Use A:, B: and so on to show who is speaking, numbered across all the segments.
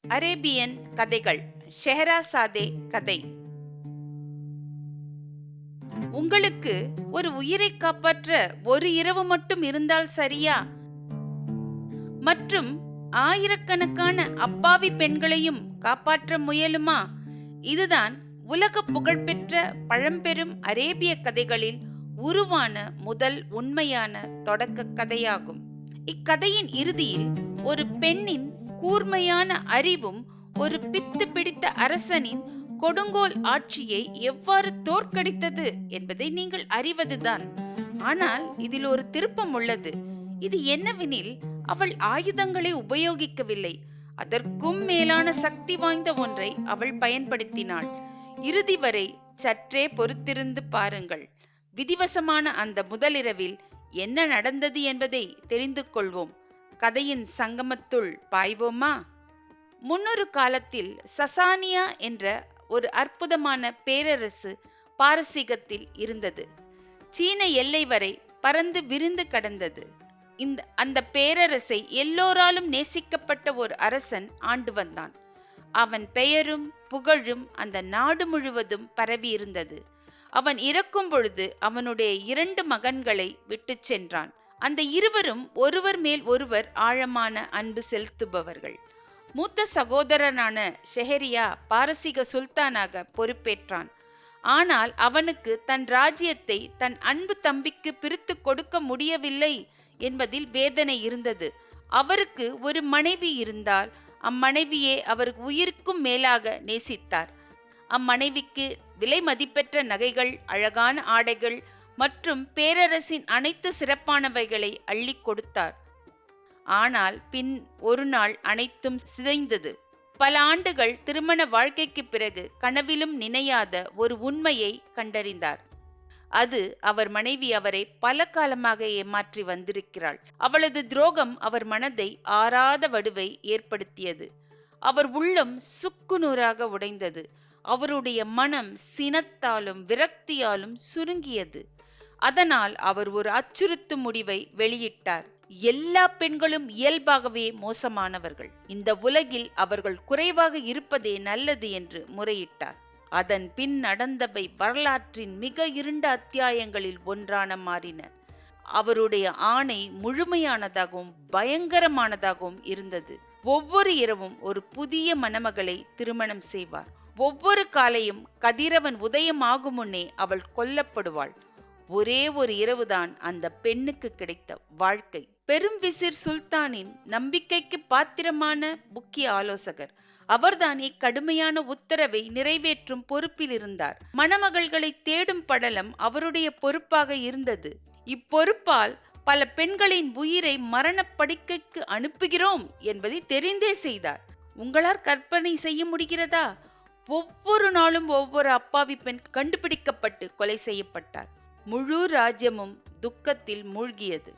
A: Arabian கதைகள். ஷெஹராசாதே கதை. உங்களுக்கு ஒரு உயிரை காப்பாற்ற ஒரு இரவு மட்டும் இருந்தால் சரியா? மற்றும் ஆயிரக்கணக்கான அப்பாவி பெண்களையும் காப்பாற்ற முயலுமா? இதுதான் உலக புகழ்பெற்ற பழம்பெரும் அரேபிய கதைகளில் உருவான முதல் உண்மையான தொடக்க கதையாகும். இக்கதையின் இறுதியில் ஒரு பெண்ணின் கூர்மையான அறிவும் ஒரு பித்து பிடித்த அரசனின் கொடுங்கோல் ஆட்சியை எவ்வாறு தோற்கடித்தது என்பதை நீங்கள் அறிவதுதான். ஆனால் இதில் ஒரு திருப்பம் உள்ளது. இது என்னவெனில், அவள் ஆயுதங்களை உபயோகிக்கவில்லை, அதற்கும் மேலான சக்தி வாய்ந்த ஒன்றை அவள் பயன்படுத்தினாள். இறுதி வரை சற்றே பொறுத்திருந்து பாருங்கள். விதிவசமான அந்த முதலிரவில் என்ன நடந்தது என்பதை தெரிந்து கொள்வோம். கதையின் சங்கமத்துள் பாய்வோமா? முன்னொரு காலத்தில் சசானியா என்ற ஒரு அற்புதமான பேரரசு பாரசீகத்தில் இருந்தது. சீன எல்லை வரை பறந்து விரிந்து கடந்தது. அந்த பேரரசை எல்லோராலும் நேசிக்கப்பட்ட ஒரு அரசன் ஆண்டு வந்தான். அவன் பெயரும் புகழும் அந்த நாடு முழுவதும் பரவி இருந்தது. அவன் இறக்கும் பொழுது அவனுடைய 2 மகன்களை விட்டு சென்றான். அந்த இருவரும் ஒருவர் மேல் ஒருவர் ஆழமான அன்பு செலுத்துபவர்கள். மூத்த சகோதரனான ஷெஹரியா பாரசீக சுல்தானாக பொறுப்பேற்றான். ஆனால் அவனுக்கு தன் ராஜ்யத்தை தன் அன்பு தம்பிக்கு பிரித்து கொடுக்க முடியவில்லை என்பதில் வேதனை இருந்தது. அவருக்கு ஒரு மனைவி இருந்தால் அம்மனைவியே அவர் உயிருக்கும் மேலாக நேசித்தார். அம்மனைவிக்கு விலை மதிப்பெற்ற நகைகள், அழகான ஆடைகள் மற்றும் பேரரசின் அனைத்து சிறப்பானவைகளை அள்ளி கொடுத்தார். ஆனால் பின் ஒரு நாள் அனைத்தும் சிதைந்தது. பல ஆண்டுகள் திருமண வாழ்க்கைக்கு பிறகு கனவிலும் நினையாத ஒரு உண்மையை கண்டறிந்தார். அது அவர் மனைவி அவரை பல காலமாக ஏமாற்றி வந்திருக்கிறாள். அவளது துரோகம் அவர் மனதை ஆறாத வடுவை ஏற்படுத்தியது. அவர் உள்ளம் சுக்குநூறாக உடைந்தது. அவருடைய மனம் சினத்தாலும் விரக்தியாலும் சுருங்கியது. அதனால் அவர் ஒரு அச்சுறுத்தும் முடிவை வெளியிட்டார். எல்லா பெண்களும் இயல்பாகவே மோசமானவர்கள். இந்த உலகில் அவர்கள் குறைவாக இருப்பதே நல்லது என்று முறையிட்டார். அதன் பின் நடந்தவை வரலாற்றின் மிக இருண்ட அத்தியாயங்களில் ஒன்றான மாறின. அவருடைய ஆணை முழுமையானதாகவும் பயங்கரமானதாகவும் இருந்தது. ஒவ்வொரு இரவும் ஒரு புதிய மணமகளை திருமணம் செய்வார். ஒவ்வொரு காலையும் கதிரவன் உதயம் ஆகும் முன்னே அவள் கொல்லப்படுவாள். ஒரே ஒரு இரவுதான் அந்த பெண்ணுக்கு கிடைத்த வாழ்க்கை. பெரும் விசிர் சுல்தானின் நம்பிக்கைக்கு பாத்திரமான முக்கிய ஆலோசகர். அவர்தான் இக்கடுமையான உத்தரவை நிறைவேற்றும் பொறுப்பில் இருந்தார். மணமகள்களை தேடும் படலம் அவருடைய பொறுப்பாக இருந்தது. இப்பொறுப்பால் பல பெண்களின் உயிரை மரண படுக்கைக்கு அனுப்புகிறோம் என்பதை தெரிந்தே செய்தார். உங்களால் கற்பனை செய்ய முடிகிறதா? ஒவ்வொரு நாளும் ஒவ்வொரு அப்பாவி பெண் கண்டுபிடிக்கப்பட்டு கொலை செய்யப்பட்டார். முழு ராஜ்யமும் துக்கத்தில் மூழ்கியது.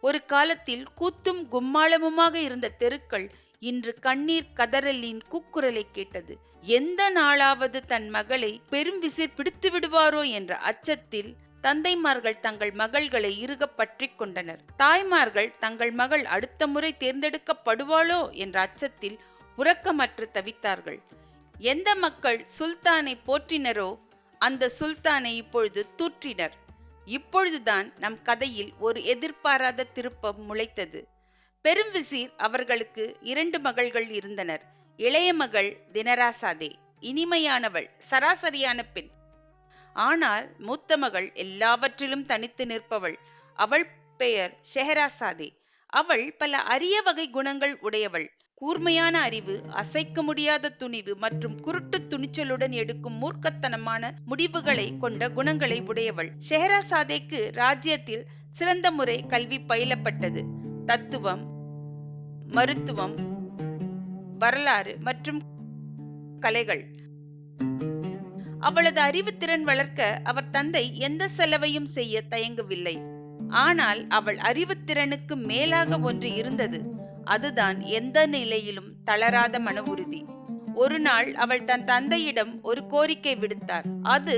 A: ஒரு காலத்தில் கூத்தும் கும்மாளமுமாக இருந்த தெருக்கள் இன்று கண்ணீர் கதறலின் கூக்குரலை கேட்டது. எந்த நாளாவது தன் மகளை பெரும் விசிர் பிடித்து விடுவாரோ என்ற அச்சத்தில் தந்தைமார்கள் தங்கள் மகள்களை இறுக பற்றி கொண்டனர். தாய்மார்கள் தங்கள் மகள் அடுத்த முறை தேர்ந்தெடுக்கப்படுவாளோ என்ற அச்சத்தில் உறக்கமற்று தவித்தார்கள். எந்த மக்கள் சுல்தானை போற்றினரோ அந்த சுல்தானை இப்பொழுது தூற்றினர். இப்பொழுதுதான் நம் கதையில் ஒரு எதிர்பாராத திருப்பம் முளைத்தது. பெரும் விசீர் அவர்களுக்கு 2 மகள்கள் இருந்தனர். இளைய மகள் தினராசாதே, இனிமையானவள், சராசரியான பெண். ஆனால் மூத்த மகள் எல்லாவற்றிலும் தனித்து நிற்பவள். அவள் பெயர் ஷெஹராசாதே. அவள் பல அரிய வகை குணங்கள் உடையவள். கூர்மையான அறிவு, அசைக்க முடியாத துணிவு மற்றும் குருட்டு துணிச்சலுடன் எடுக்கும் மூர்க்கத்தனமான முடிவுகளை கொண்ட குணங்களை உடையவள். ஷெஹராசாதேக்கு ராஜ்யத்தில் சிறந்த முறை கல்வி பயிலப்பட்டது. தத்துவம், மருத்துவம், வரலாறு மற்றும் கலைகள். அவளது அறிவுத்திறன் வளர்க்க அவர் தந்தை எந்த செலவையும் செய்ய தயங்கவில்லை. ஆனால் அவள் அறிவுத்திறனுக்கு மேலாக ஒன்று இருந்தது. அதுதான் எந்த நிலையிலும் தளராத மன உறுதி. ஒரு நாள் அவள் தன் தந்தையிடம் ஒரு கோரிக்கை விடுத்தார். அது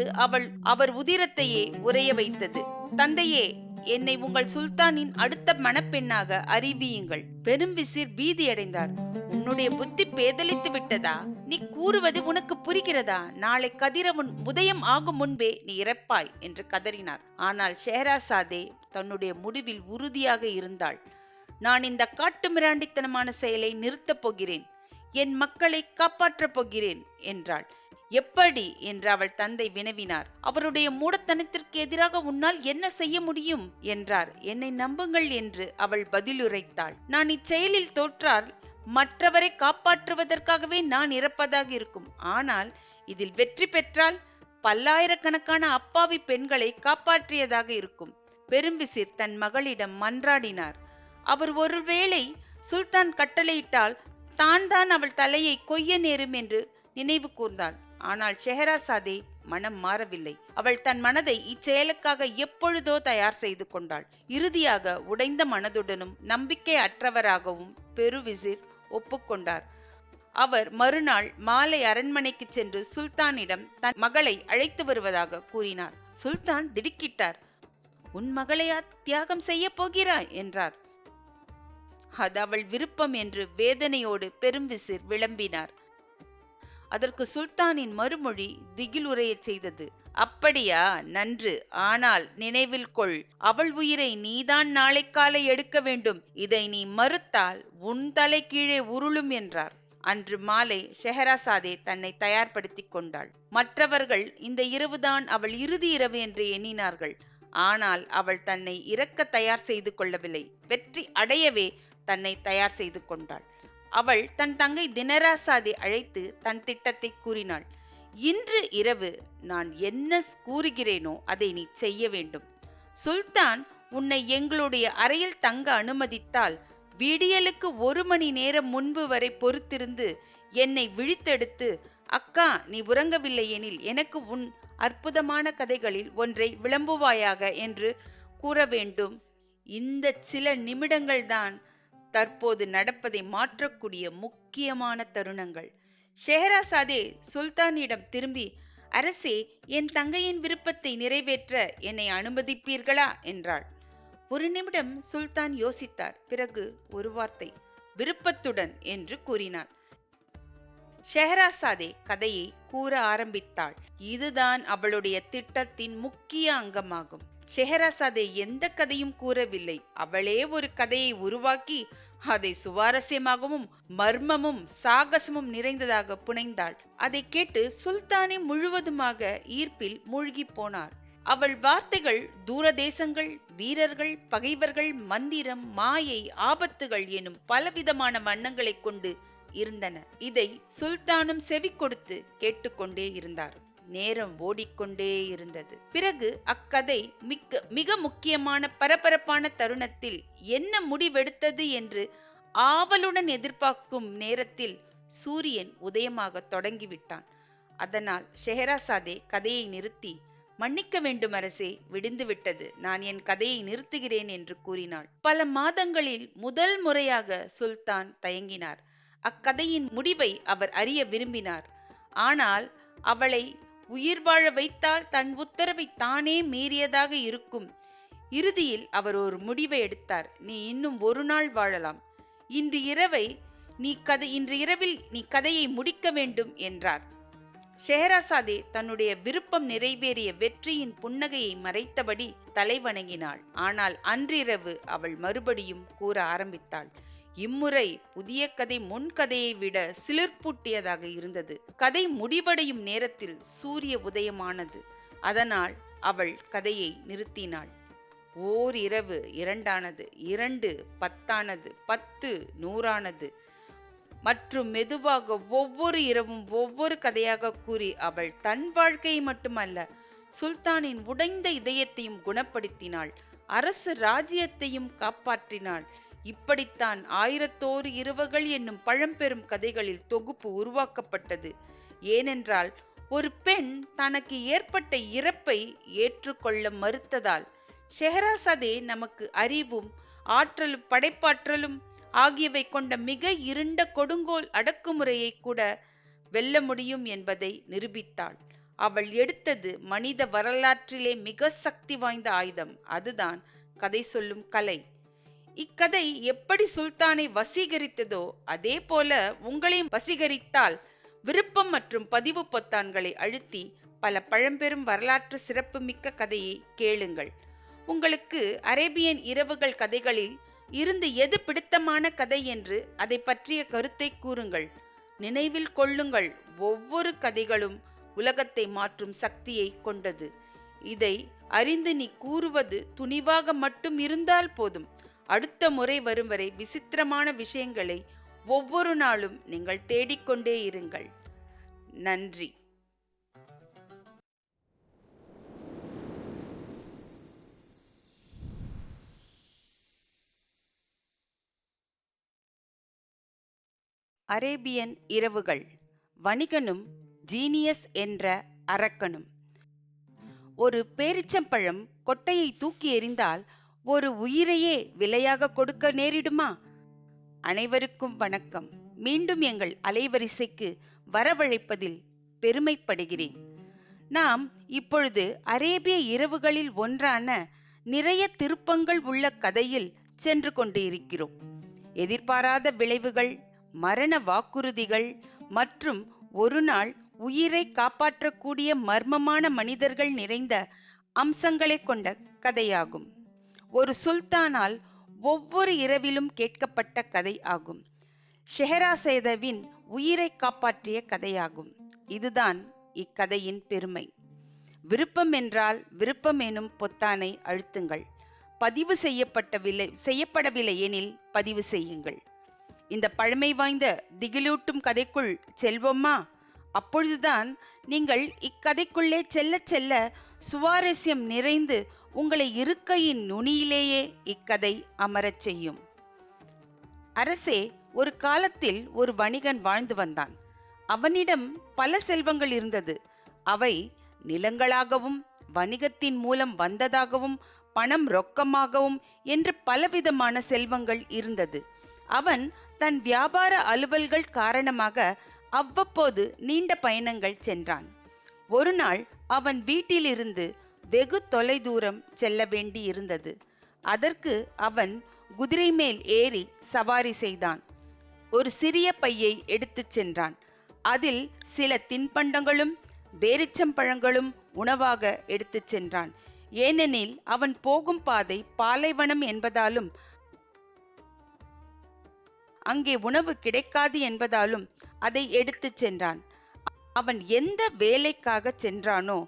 A: அவர் உதிரத்தையே உறைய வைத்தது. தந்தையே, என்னை உங்கள் சுல்தானின் அடுத்த மணப்பெண்ணாக அறிவியுங்கள். பெரும் விசிர் பீதியடைந்தார். உன்னுடைய புத்தி பேதலித்து விட்டதா? நீ கூறுவது உனக்கு புரிகிறதா? நாளை கதிரவன் உதயம் ஆகும் முன்பே நீ இறப்பாய் என்று கதறினார். ஆனால் ஷெஹ்ரசாதே தன்னுடைய முடிவில் உறுதியாக இருந்தாள். நான் இந்த காட்டுமிராண்டித்தனமான செயலை நிறுத்தப் போகிறேன். என் மக்களை காப்பாற்றப் போகிறேன் என்றாள். எப்படி என்று அவள் தந்தை வினவினார். அவருடைய மூடத்தனத்திற்கு எதிராக உன்னால் என்ன செய்ய முடியும் என்றார். என்னை நம்புங்கள் என்று அவள் பதிலுரைத்தாள். நான் இச்செயலில் தோற்றால் மற்றவரை காப்பாற்றுவதற்காகவே நான் இறப்பதாக இருக்கும். ஆனால் இதில் வெற்றி பெற்றால் பல்லாயிரக்கணக்கான அப்பாவி பெண்களை காப்பாற்றியதாக இருக்கும். பெரும்பிசிர் தன் மகளிடம் மன்றாடினார். அவர் ஒருவேளை சுல்தான் கட்டளையிட்டால் தான் அவள் தலையை கொய்ய நேரும் என்று நினைவு கூர்ந்தாள். ஆனால் ஷெஹ்ரசாதே மனம் மாறவில்லை. அவள் தன் மனதை இச்செயலுக்காக எப்பொழுதோ தயார் செய்து கொண்டாள். இறுதியாக உடைந்த மனதுடனும் நம்பிக்கை அற்றவராகவும் பெருவிசிர் ஒப்புக்கொண்டார். அவர் மறுநாள் மாலை அரண்மனைக்கு சென்று சுல்தானிடம் தன் மகளை அழைத்து வருவதாக கூறினார். சுல்தான் திடுக்கிட்டார். உன் மகளையா தியாகம் செய்ய போகிறாய் என்றார். அது அவள் விருப்பம் என்று வேதனையோடு பெரும்பிசிர் விளம்பினார். அதற்கு சுல்தானின் மறுமொழி திகிலுரைய செய்தது. அப்படியா, நன்று. ஆனால் நினைவில் கொள், அவள் உயிரை நீதான் நாளை காலை எடுக்க வேண்டும். இதை நீ மறுத்தால் உன் தலை கீழே உருளும் என்றார். அன்று மாலை ஷெஹ்ரசாதே தன்னை தயார்படுத்திக் கொண்டாள். மற்றவர்கள் இந்த இரவுதான் அவள் இறுதி இரவு என்று எண்ணினார்கள். ஆனால் அவள் தன்னை இறக்க தயார் செய்து கொள்ளவில்லை. வெற்றி அடையவே தன்னை தயார் செய்து கொண்டாள். அவள் தன் தங்கை தினராசாதை அழைத்து தன் திட்டத்தை கூறினாள். இன்று இரவு நான் என்ன கூறுகிறேனோ அதை நீ செய்ய வேண்டும். சுல்தான் உன்னை எங்களுடைய அறையில் தங்க அனுமதித்தால் விடியலுக்கு 1 மணி நேரம் முன்பு வரை பொறுத்திருந்து என்னை விழித்தெடுத்து, அக்கா நீ உறங்கவில்லை எனில் எனக்கு உன் அற்புதமான கதைகளில் ஒன்றை விளம்புவாயாக என்று கூற வேண்டும். இந்த சில நிமிடங்கள்தான் தற்போது நடப்பதை மாற்றக்கூடிய முக்கியமான தருணங்கள். ஷெஹ்ரசாதே சுல்தானிடம் திரும்பி, அரசே, என் தங்கையின் விருப்பத்தை நிறைவேற்ற என்னை அனுமதிப்பீர்களா என்றாள். 1 நிமிடம் சுல்தான் யோசித்தார். பிறகு ஒரு வார்த்தை, விருப்பத்துடன் என்று கூறினார். ஷெஹ்ரசாதே கதையை கூற ஆரம்பித்தாள். இதுதான் அவளுடைய திட்டத்தின் முக்கிய அங்கமாகும். ஷெஹ்ரசாதே எந்த கதையும் கூறவில்லை. அவளே ஒரு கதையை உருவாக்கி அதை சுவாரஸ்யமாகவும் மர்மமும் சாகசமும் நிறைந்ததாக புனைந்தாள். அதை கேட்டு சுல்தானே முழுவதுமாக ஈர்ப்பில் மூழ்கி போனார். அவள் வார்த்தைகள் தூரதேசங்கள், வீரர்கள், பகைவர்கள், மந்திரம், மாயை, ஆபத்துகள் எனும் பலவிதமான வண்ணங்களை கொண்டு இருந்தன. இதை சுல்தானும் செவி கொடுத்து கேட்டுக்கொண்டே இருந்தார். நேரம் ஓடிக்கொண்டே இருந்தது. பிறகு அக்கதை மிக முக்கியமான பரபரப்பான தருணத்தில் என்ன முடிவெடுத்தது என்று ஆவலுடன் எதிர்பார்க்கும் நேரத்தில் சூரியன் உதயமாக தொடங்கிவிட்டான். அதனால் ஷெஹ்ரசாதே கதையை நிறுத்தி, மன்னிக்க வேண்டும் அரசே, விடிந்து விட்டது, நான் என் கதையை நிறுத்துகிறேன் என்று கூறினாள். பல மாதங்களில் முதல் முறையாக சுல்தான் தயங்கினார். அக்கதையின் முடிவை அவர் அறிய விரும்பினார். ஆனால் அவளை உயிர் வாழ வைத்தால் தன் உத்தரவை தானே மீறியதாக இருக்கும். இறுதியில் அவர் ஒரு முடிவை எடுத்தார். நீ இன்னும் 1 நாள் வாழலாம். இன்று இரவில் நீ கதையை முடிக்க வேண்டும் என்றார். ஷெஹ்ரசாதே தன்னுடைய விருப்பம் நிறைவேறிய வெற்றியின் புன்னகையை மறைத்தபடி தலை வணங்கினாள். ஆனால் அன்றிரவு அவள் மறுபடியும் கூற ஆரம்பித்தாள். இம்முறை புதிய கதை முன்கதையை விட சிலிர்ப்பூட்டியதாக இருந்தது. கதை முடிவடையும் நேரத்தில் சூரிய உதயமானது. அதனால் அவள் கதையை நிறுத்தினாள். ஓர் இரவு 2 ஆனது, 2 10 ஆனது, 10 100 ஆனது மற்றும் மெதுவாக ஒவ்வொரு இரவும் ஒவ்வொரு கதையாக கூறி அவள் தன் வாழ்க்கையை மட்டுமல்ல, சுல்தானின் உடைந்த இதயத்தையும் குணப்படுத்தினாள். அரசு ராஜ்யத்தையும் காப்பாற்றினாள். இப்படித்தான் 1001 இரவுகள் என்னும் பழம்பெரும் கதைகளில் தொகுப்பு உருவாக்கப்பட்டது. ஏனென்றால் ஒரு பெண் தனக்கு ஏற்பட்ட இறப்பை ஏற்றுக்கொள்ள மறுத்ததால். ஷெஹ்ரசாதே நமக்கு அறிவும் ஆற்றலும் படைப்பாற்றலும் ஆகியவை கொண்ட மிக இருண்ட கொடுங்கோல் அடக்குமுறையை கூட வெல்ல முடியும் என்பதை நிரூபித்தாள். அவள் எடுத்தது மனித வரலாற்றிலே மிக சக்தி வாய்ந்த ஆயுதம். அதுதான் கதை சொல்லும் கலை. இக்கதை எப்படி சுல்தானை வசீகரித்ததோ அதே போல உங்களையும் வசீகரித்தால் விருப்பம் மற்றும் பதிவு பொத்தான்களை அழுத்தி பல பழம்பெரும் வரலாற்று சிறப்புமிக்க கதையை கேளுங்கள். உங்களுக்கு அரேபியன் இரவுகள் கதைகளில் இருந்து எது பிடித்தமான கதை என்று அதை பற்றிய கருத்தை கூறுங்கள். நினைவில் கொள்ளுங்கள், ஒவ்வொரு கதைகளும் உலகத்தை மாற்றும் சக்தியை கொண்டது. இதை அறிந்து நீ கூறுவது துணிவாக மட்டும் இருந்தால் போதும். அடுத்த முறை வரும் வரை விசித்திரமான விஷயங்களை ஒவ்வொரு நாளும் நீங்கள் தேடிக்கொண்டே இருங்கள். நன்றி. அரேபியன் இரவுகள். வணிகனும் ஜீனியஸ் என்ற அரக்கனும். ஒரு பேரிச்சம்பழம் கொட்டையை தூக்கி எறிந்தால் ஒரு உயிரையே விலையாக கொடுக்க நேரிடுமா? அனைவருக்கும் வணக்கம். மீண்டும் எங்கள் அலைவரிசைக்கு வரவழைப்பதில் பெருமைப்படுகிறேன். நாம் இப்பொழுது அரேபிய இரவுகளில் ஒன்றான நிறைய திருப்பங்கள் உள்ள கதையில் சென்று கொண்டு இருக்கிறோம். எதிர்பாராத விளைவுகள், மரண வாக்குறுதிகள் மற்றும் ஒரு நாள் உயிரை காப்பாற்றக்கூடிய மர்மமான மனிதர்கள் நிறைந்த அம்சங்களை கொண்ட கதையாகும். ஒரு சுல்தானால் ஒவ்வொரு இரவிலும் கேட்கப்பட்ட கதை ஆகும். ஷெஹராசேதவின் உயிரை காப்பாற்றிய கதையாகும். இதுதான் இக்கதையின் பெருமை. விருப்பம் என்றால் விருப்பம் எனும் பொத்தானை அழுத்துங்கள். பதிவு செய்யப்படவில்லை எனில் பதிவு செய்யுங்கள். இந்த பழமை வாய்ந்த திகிலூட்டும் கதைக்குள் செல்வோமா? அப்பொழுதுதான் நீங்கள் இக்கதைக்குள்ளே செல்ல செல்ல சுவாரஸ்யம் நிறைந்து உங்களை இருக்கையின் நுனியிலேயே இக்கதை அமரச் செய்யும். அரசே, ஒரு காலத்தில் ஒரு வணிகன் வாழ்ந்து வந்தான். அவனிடம் பல செல்வங்கள் இருந்தது. அவை நிலங்களாகவும் வணிகத்தின் மூலம் வந்ததாகவும் பணம் ரொக்கமாகவும் என்று பலவிதமான செல்வங்கள் இருந்தது. அவன் தன் வியாபார அலுவல்கள் காரணமாக அவ்வப்போது நீண்ட பயணங்கள் சென்றான். ஒரு நாள் அவன் வீட்டிலிருந்து வெகு தொலைதூரம் செல்ல வேண்டி இருந்தது. அதற்கு அவன் குதிரை மேல் ஏறி சவாரி செய்தான். ஒரு சிறிய பையை எடுத்துச் சென்றான். அதில் சில தின்பண்டங்களும் பேரிச்சம்பழங்களும் உணவாக எடுத்துச் சென்றான். ஏனெனில் அவன் போகும் பாதை பாலைவனம் என்பதாலும் அங்கே உணவு கிடைக்காது என்பதாலும் அதை எடுத்துச் சென்றான். அவன் எந்த வேலைக்காக சென்றானோ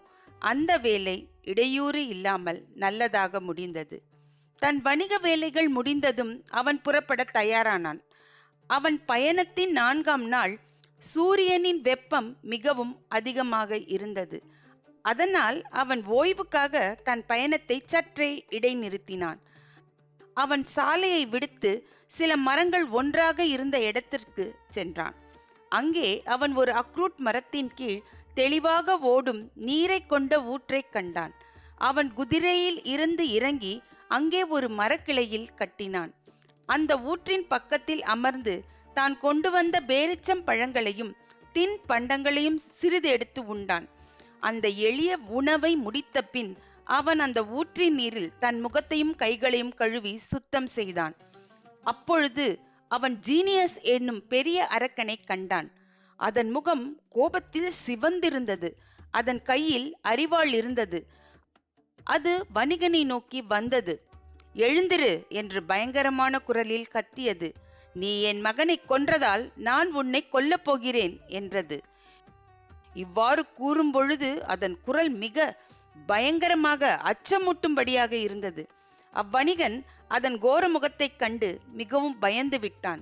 A: அந்த வேலை இடையூறு இல்லாமல் நல்லதாக முடிந்தது. தன் வணிக வேலைகள் முடிந்ததும் அவன் புறப்பட தயாரானான். அவன் பயணத்தின் 4ஆம் நாள் சூரியனின் வெப்பம் மிகவும் அதிகமாக இருந்தது. அதனால் அவன் ஓய்வுக்காக தன் பயணத்தை சற்றே இடைநிறுத்தினான். அவன் சாலையை விடுத்து சில மரங்கள் ஒன்றாக இருந்த இடத்திற்கு சென்றான். அங்கே அவன் ஒரு அக்ரூட் மரத்தின் கீழ் தெளிவாக ஓடும் நீரை கொண்ட ஊற்றை கண்டான். அவன் குதிரையில் இருந்து இறங்கி அங்கே ஒரு மரக்கிளையில் கட்டினான். அந்த ஊற்றின் பக்கத்தில் அமர்ந்து தான் கொண்டு வந்த பேரிச்சம் பழங்களையும் தின் பண்டங்களையும் சிறிது எடுத்து உண்டான். அந்த எளிய உணவை முடித்த பின் அவன் அந்த ஊற்றின் நீரில் தன் முகத்தையும் கைகளையும் கழுவி சுத்தம் செய்தான். அப்பொழுது அவன் ஜீனியஸ் என்னும் பெரிய அரக்கனை கண்டான். அதன் முகம் கோபத்தில் சிவந்திருந்தது. அதன் கையில் அரிவாள் இருந்தது. அது வணிகனை நோக்கி வந்தது. எழுந்திரு என்று பயங்கரமான குரலில் கத்தியது. நீ என் மகனை கொன்றதால் நான் உன்னை கொல்லப் போகிறேன் என்றது. இவ்வாறு கூறும் பொழுது அதன் குரல் மிக பயங்கரமாக அச்சமூட்டும்படியாக இருந்தது. அவ்வணிகன் அதன் கோர முகத்தைக் கண்டு மிகவும் பயந்து விட்டான்.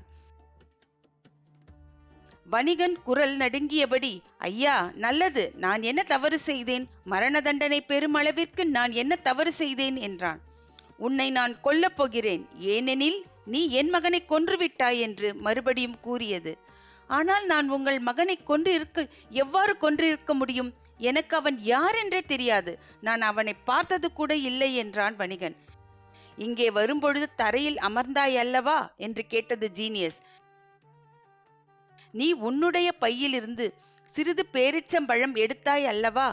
A: வணிகன் குரல் நடுங்கியபடி, ஐயா, நல்லது, நான் என்ன தவறு செய்தேன்? மரண தண்டனை பெறும் அளவிற்கு நான் என்ன தவறு செய்தேன் என்றான். உன்னை நான் கொல்லப் போகிறேன், ஏனெனில் நீ என் மகனை கொன்றுவிட்டாய் என்று மறுபடியும் கூறியது. ஆனால் நான் உங்கள் மகனை எவ்வாறு கொன்றிருக்க முடியும்? எனக்கு அவன் யார் என்றே தெரியாது. நான் அவனை பார்த்தது கூட இல்லை என்றான் வணிகன். இங்கே வரும்பொழுது தரையில் அமர்ந்தாய் அல்லவா என்று கேட்டது ஜீனியஸ். நீ உன்னுடைய பையிலிருந்து சிறிது பேரிச்சம்பழம் எடுத்தாய் அல்லவா?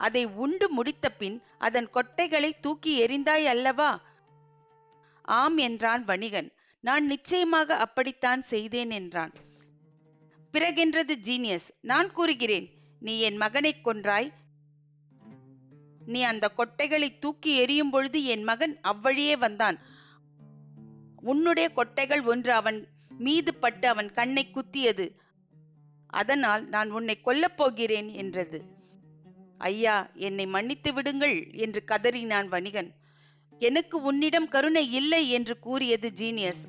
A: அதை உண்டு முடித்த பின் அதன் கொட்டைகளை தூக்கி எறிந்தாய் அல்லவா? ஆம் என்றான் வணிகன். நான் நிச்சயமாக அப்படித்தான் செய்தேன் என்றான். பிறகென்றது ஜீனியஸ். நான் கூறுகிறேன், நீ என் மகனை கொன்றாய். நீ அந்த கொட்டைகளை தூக்கி எறியும் பொழுது என் மகன் அவ்வழியே வந்தான். உன்னுடைய கொட்டைகள் ஒன்று அவன் மீது பட்டு அவன் கண்ணை குத்தியது. அதனால் நான் உன்னை கொல்லப் போகிறேன் என்றது. ஐயா, என்னை மன்னித்து விடுங்கள் என்று கதறினான் வணிகன். எனக்கு உன்னிடம் கருணை இல்லை என்று கூறியது ஜீனியஸ்.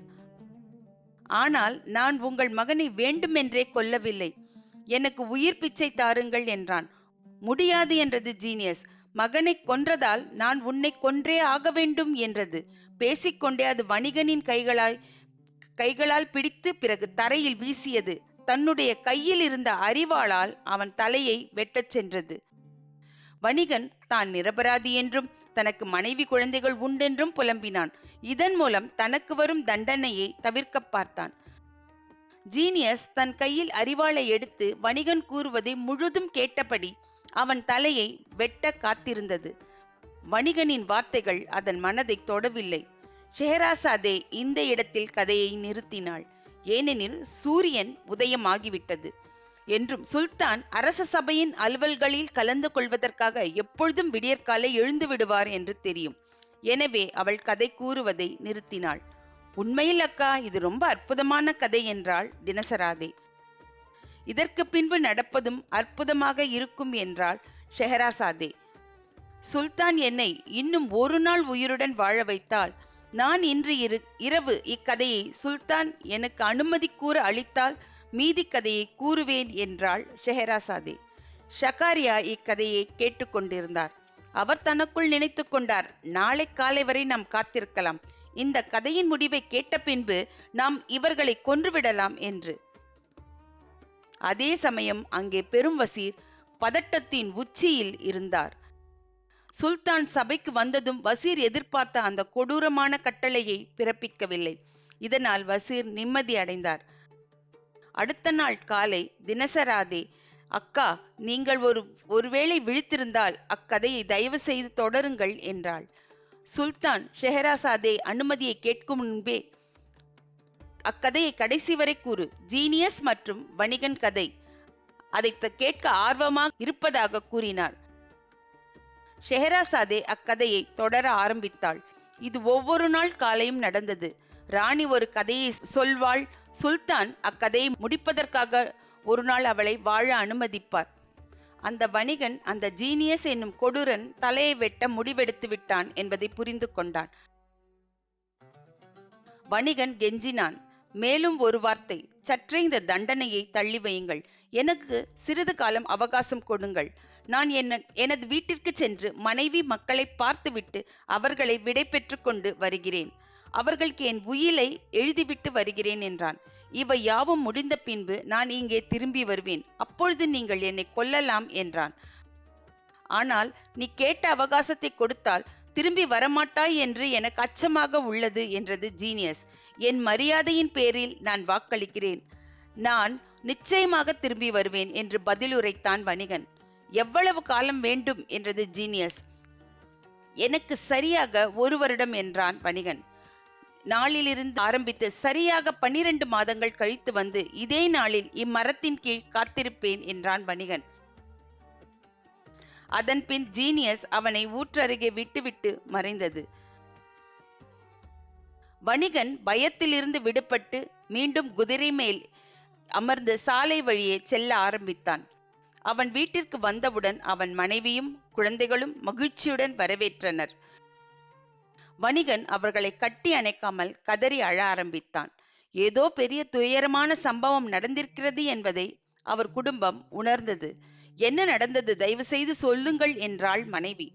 A: ஆனால் நான் உங்கள் மகனை வேண்டுமென்றே கொல்லவில்லை. எனக்கு உயிர் பிச்சை தாருங்கள் என்றான். முடியாது என்றது ஜீனியஸ். மகனை கொன்றதால் நான் உன்னை கொன்றே ஆக வேண்டும் என்றது. பேசிக்கொண்டே அது வணிகனின் கைகளால் பிடித்து பிறகு தரையில் வீசியது. தன்னுடைய கையில் இருந்த அரிவாளால் அவன் தலையை வெட்டச் சென்றது. வணிகன் தான் நிரபராதி என்றும் தனக்கு மனைவி குழந்தைகள் உண்டென்றும் புலம்பினான். இதன் மூலம் தனக்கு வரும் தண்டனையை தவிர்க்க பார்த்தான். ஜீனியஸ் தன் கையில் அரிவாளை எடுத்து வணிகன் கூறுவதை முழுதும் கேட்டபடி அவன் தலையை வெட்ட காத்திருந்தது. வணிகனின் வார்த்தைகள் அதன் மனதை தொடவில்லை. ஷெஹராசாதே இந்த இடத்தில் கதையை நிறுத்தினாள். ஏனெனில் சூரியன் உதயமாகிவிட்டது என்றும் சுல்தான் அரச சபையின் அலுவல்களில் கலந்து கொள்வதற்காக எப்பொழுதும் விடியற்காலை எழுந்து விடுவார் என்று தெரியும். எனவே அவள் கதை கூறுவதை நிறுத்தினாள். உண்மையில் அக்கா, இது ரொம்ப அற்புதமான கதை என்றாள் தினசராதே. இதற்கு பின்பு நடப்பதும் அற்புதமாக இருக்கும் என்றாள் ஷெஹராசாதே. சுல்தான் என்னை இன்னும் ஒரு நாள் உயிருடன் வாழ வைத்தால், நான் இன்று இரவு இக்கதையை சுல்தான் எனக்கு அனுமதி கூற அளித்தால் மீதி கதையை கூறுவேன் என்றாள் ஷெஹராசாதே. ஷகாரியா இக்கதையை கேட்டுக்கொண்டிருந்தார். அவர் தனக்குள் நினைத்து கொண்டார், நாளை காலை வரை நாம் காத்திருக்கலாம். இந்த கதையின் முடிவை கேட்ட பின்பு நாம் இவர்களை கொன்றுவிடலாம் என்று. அதே சமயம் அங்கே பெரும் வசீர் பதட்டத்தின் உச்சியில் இருந்தார். சுல்தான் சபைக்கு வந்ததும் வசீர் எதிர்பார்த்த அந்த கொடூரமான கட்டளையை பிறப்பிக்கவில்லை. இதனால் வசீர் நிம்மதி அடைந்தார். அடுத்த நாள் காலை தினசராதே, அக்கா, நீங்கள் ஒருவேளை விழித்திருந்தால் அக்கதையை தயவு செய்து தொடருங்கள் என்றாள். சுல்தான் ஷெஹராசாதே அனுமதியை கேட்கும் முன்பே, அக்கதையை கடைசி வரை கூறு. ஜீனியஸ் மற்றும் வணிகன் கதை. அதை கேட்க ஆர்வமாக இருப்பதாக கூறினார். ஷெஹராசாதே அக்கதையை தொடர ஆரம்பித்தாள். இது ஒவ்வொரு நாள் காலையும் நடந்தது. ராணி ஒரு கதையை சொல்வாள். சுல்தான் அக்கதையை முடிப்பதற்காக ஒரு நாள் அவளை வாழ அனுமதிப்பார். அந்த வணிகன், அந்த ஜீனியஸ் என்னும் கொடூரன் தலையை வெட்ட முடிவெடுத்து விட்டான் என்பதை புரிந்து கொண்டான். வணிகன் கெஞ்சினான், மேலும் ஒரு வார்த்தை, சற்றே இந்த தண்டனையை தள்ளி வையுங்கள். எனக்கு சிறிது காலம் அவகாசம் கொடுங்கள். நான் எனது வீட்டிற்கு சென்று மனைவி மக்களை பார்த்துவிட்டு அவர்களை விடை பெற்று கொண்டு வருகிறேன். அவர்களுக்கு என் உயிலை எழுதிவிட்டு வருகிறேன் என்றான். இவை யாவும் முடிந்த பின்பு நான் இங்கே திரும்பி வருவேன். அப்பொழுது நீங்கள் என்னை கொல்லலாம் என்றான். ஆனால் நீ கேட்ட அவகாசத்தை கொடுத்தால் திரும்பி வரமாட்டாய் என்று எனக்கு அச்சமாக உள்ளது என்றது ஜீனியஸ். என் மரியாதையின் பேரில் நான் வாக்களிக்கிறேன். நான் நிச்சயமாக திரும்பி வருவேன் என்று பதிலுரைத்தான் வணிகன். எவ்வளவு காலம் வேண்டும் என்றது ஜீனியஸ். எனக்கு சரியாக 1 வருடம் என்றான் வணிகன். நாளிலிருந்து ஆரம்பித்து சரியாக 12 மாதங்கள் கழித்து வந்து இதே நாளில் இம்மரத்தின் கீழ் காத்திருப்பேன் என்றான் வணிகன். அதன் பின் ஜீனியஸ் அவனை ஊற்றருகே விட்டுவிட்டு மறைந்தது. வணிகன் பயத்திலிருந்து விடுபட்டு மீண்டும் குதிரை மேல் அமர்ந்து சாலை வழியே செல்ல ஆரம்பித்தான். அவன் வீட்டிற்கு வந்தவுடன் அவன் மனைவியும் குழந்தைகளும் மகிழ்ச்சியுடன் வரவேற்றனர். வணிகன் அவர்களை கட்டி அணைக்காமல் கதறி அழ ஆரம்பித்தான். ஏதோ பெரிய துயரமான சம்பவம் நடந்திருக்கிறது என்பதை அவர் குடும்பம் உணர்ந்தது. என்ன நடந்தது, தயவு செய்து சொல்லுங்கள் என்றாள் மனைவி.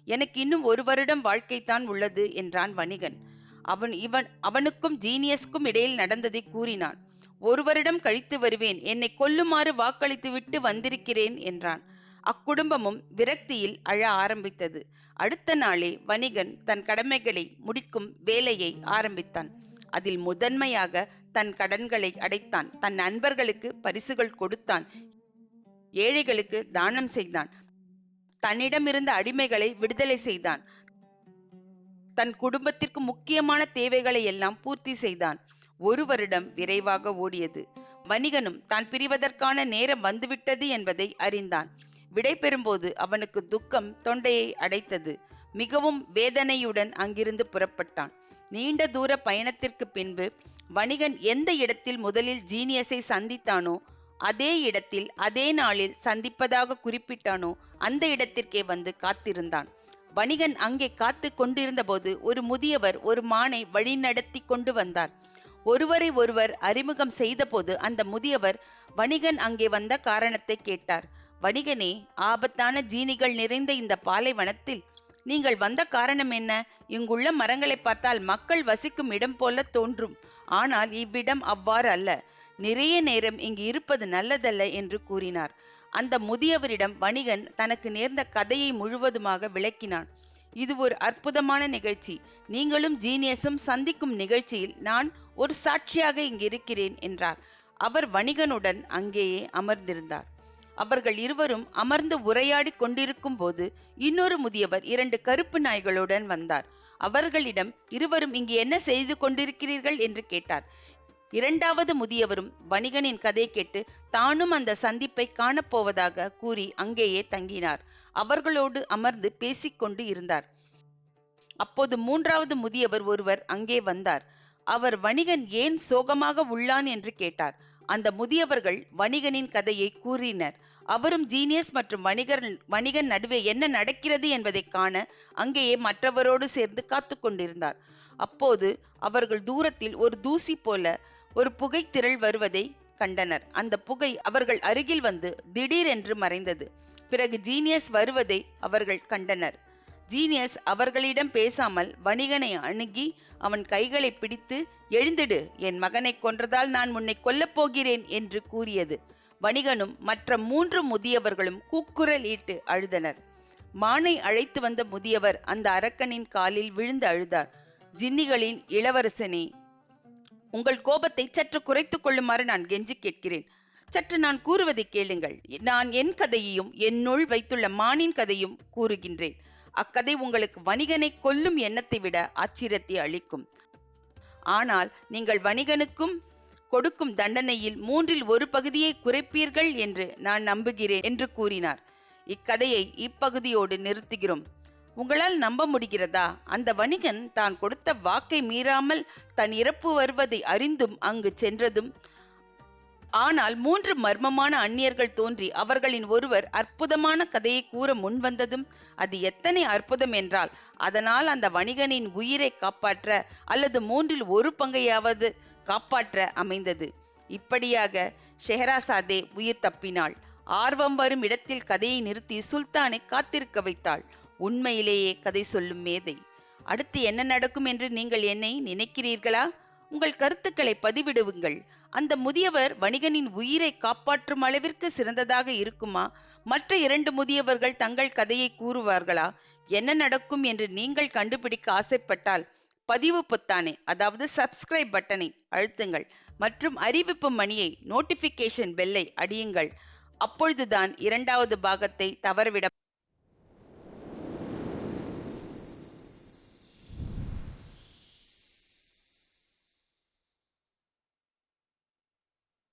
A: எனக்கு இன்னும் 1 வருடம் வாழ்க்கைத்தான் உள்ளது என்றான் வணிகன். அவனுக்கும் ஜீனியஸ்க்கும் இடையில் நடந்ததை கூறினான். 1 வருடம் கழித்து வருவேன். என்னை கொல்லுமாறு வாக்களித்து விட்டு வந்திருக்கிறேன் என்றான். அக்குடும்பமும் விரக்தியில் அழ ஆரம்பித்தது. அடுத்த நாளே வணிகன் தன் கடமைகளை முடிக்கும் வேலையை ஆரம்பித்தான். அதில் முதன்மையாக தன் கடன்களை அடைத்தான். தன் நண்பர்களுக்கு பரிசுகள் கொடுத்தான். ஏழைகளுக்கு தானம் செய்தான். தன்னிடமிருந்த அடிமைகளை விடுதலை செய்தான். தன் குடும்பத்திற்கு முக்கியமான தேவைகளை எல்லாம் பூர்த்தி செய்தான். 1 வருடம் விரைவாக ஓடியது. வணிகனும் தான் பிரிவதற்கான நேரம் வந்துவிட்டது என்பதை அறிந்தான். விடை பெறும்போது அவனுக்கு துக்கம் தொண்டையை அடைத்தது. மிகவும் வேதனையுடன் அங்கிருந்து புறப்பட்டான். நீண்ட தூர பயணத்திற்கு பின்பு வணிகன் எந்த இடத்தில் முதலில் ஜீனியஸை சந்தித்தானோ அதே இடத்தில் அதே நாளில் சந்திப்பதாக குறிப்பிட்டானோ அந்த இடத்திற்கே வந்து காத்திருந்தான். வணிகன் அங்கே காத்து கொண்டிருந்த போது ஒரு முதியவர் ஒரு மானை வழிநடத்தி கொண்டு வந்தார். ஒருவரை ஒருவர் அறிமுகம் செய்த போது அந்த முதியவர் வணிகன் அங்கே வந்த காரணத்தை கேட்டார். வணிகனே, ஆபத்தான ஜீனிகள் நிறைந்த இந்த பாலைவனத்தில் நீங்கள் வந்த காரணம் என்ன? இங்குள்ள மரங்களை பார்த்தால் மக்கள் வசிக்கும் இடம் போல தோன்றும். ஆனால் இவ்விடம் அவ்வாறு அல்ல. நிறைய நேரம் இங்கு இருப்பது நல்லதல்ல என்று கூறினார். அந்த முதியவரிடம் வணிகன் தனக்கு நேர்ந்த கதையை முழுவதுமாக விளக்கினான். இது ஒரு அற்புதமான நிகழ்ச்சி. நீங்களும் ஜீனியஸும் சந்திக்கும் நிகழ்ச்சியில் நான் ஒரு சாட்சியாக இங்கு இருக்கிறேன் என்றார். அவர் வணிகனுடன் அங்கேயே அமர்ந்திருந்தார். அவர்கள் இருவரும் அமர்ந்து உரையாடி கொண்டிருக்கும் போது இன்னொரு முதியவர் 2 கருப்பு நாய்களுடன் வந்தார். அவர்களிடம் இருவரும் இங்கு என்ன செய்து கொண்டிருக்கிறீர்கள் என்று கேட்டார். 2வது முதியவரும் வணிகனின் கதை கேட்டு தானும் அந்த சந்திப்பை காணப்போவதாக கூறி அங்கேயே தங்கினார். அவர்களோடு அமர்ந்து பேசிக்கொண்டு இருந்தார். அப்போது 3வது முதியவர் ஒருவர் அங்கே வந்தார். அவர் வணிகன் ஏன் சோகமாக உள்ளான் என்று கேட்டார். அந்த முதியவர்கள் வணிகனின் கதையை கூறினர். அவரும் ஜீனியஸ் மற்றும் வணிகன் நடுவே என்ன நடக்கிறது என்பதை காண அங்கேயே மற்றவரோடு சேர்ந்து காத்து கொண்டிருந்தார். அப்போது அவர்கள் தூரத்தில் ஒரு தூசி போல ஒரு புகை திரள் வருவதை கண்டனர். அந்த புகை அவர்கள் அருகில் வந்து திடீரென்று மறைந்தது. பிறகு ஜீனியஸ் வருவதை அவர்கள் கண்டனர். ஜீனியஸ் அவர்களிடம் பேசாமல் வணிகனை அணுகி அவன் கைகளை பிடித்து, எழுந்திடு, என் மகனை கொன்றதால் நான் உன்னை கொல்லப் போகிறேன் என்று கூறியது. வணிகனும் மற்ற 3 முதியவர்களும் கூக்குரல் இட்டு அழுதனர். மானை அழைத்து வந்த முதியவர் அந்த அரக்கனின் காலில் விழுந்து அழுதார். ஜின்னிகளின் இளவரசனே, உங்கள் கோபத்தை சற்று குறைத்துக் கொள்ளுமாறு நான் கெஞ்சி கேட்கிறேன். சற்று நான் கூறுவதை கேளுங்கள். நான் என் கதையையும் என்னுள் வைத்துள்ள மானின் கதையும் கூறுகின்றேன். அக்கதை உங்களுக்கு வணிகனை கொல்லும் எண்ணத்தை விட ஆச்சரியத்தை அளிக்கும். ஆனால் நீங்கள் வணிகனுக்கும் கொடுக்கும் தண்டனையில் 3இல் 1 பகுதியை குறைப்பீர்கள் என்று நான் நம்புகிறேன் என்று கூறினார். இக்கதையை இப்பகுதியோடு நிறுத்துகிறோம். உங்களால் நம்ப முடிகிறதா? அந்த வணிகன் தான் கொடுத்த வாக்கை மீறாமல் தன் இறப்பு வருவதை அறிந்தும் அங்கு சென்றதும், ஆனால் 3 மர்மமான அந்நியர்கள் தோன்றி அவர்களின் ஒருவர் அற்புதமான கதையை கூற முன் வந்ததும், அது எத்தனை அற்புதம் என்றால் அதனால் அந்த வணிகனின் உயிரை காப்பாற்ற அல்லது 3இல் 1 பங்கையாவது காப்பாற்ற அமைந்தது. இப்படியாக ஷெஹராசாதே உயிர் தப்பினாள். ஆர்வம் வரும் இடத்தில் கதையை நிறுத்தி சுல்தானை காத்திருக்க வைத்தாள். உண்மையிலேயே கதை சொல்லும் மேதை. அடுத்து என்ன நடக்கும் என்று நீங்கள் என்னை நினைக்கிறீர்களா? உங்கள் கருத்துக்களை பதிவிடுவுங்கள். அந்த முதியவர் வணிகனின் உயிரை காப்பாற்றும் அளவிற்கு சிறந்ததாக இருக்குமா? மற்ற 2 முதியவர்கள் தங்கள் கதையை கூறுவார்களா? என்ன நடக்கும் என்று நீங்கள் கண்டுபிடிக்க ஆசைப்பட்டால் பதிவு பொத்தானை, அதாவது சப்ஸ்கிரைப் பட்டனை அழுத்துங்கள் மற்றும் அறிவிப்பு மணியை, நோட்டிபிகேஷன் பெல்லை அடியுங்கள். அப்பொழுதுதான் 2வது பாகத்தை தவறவிட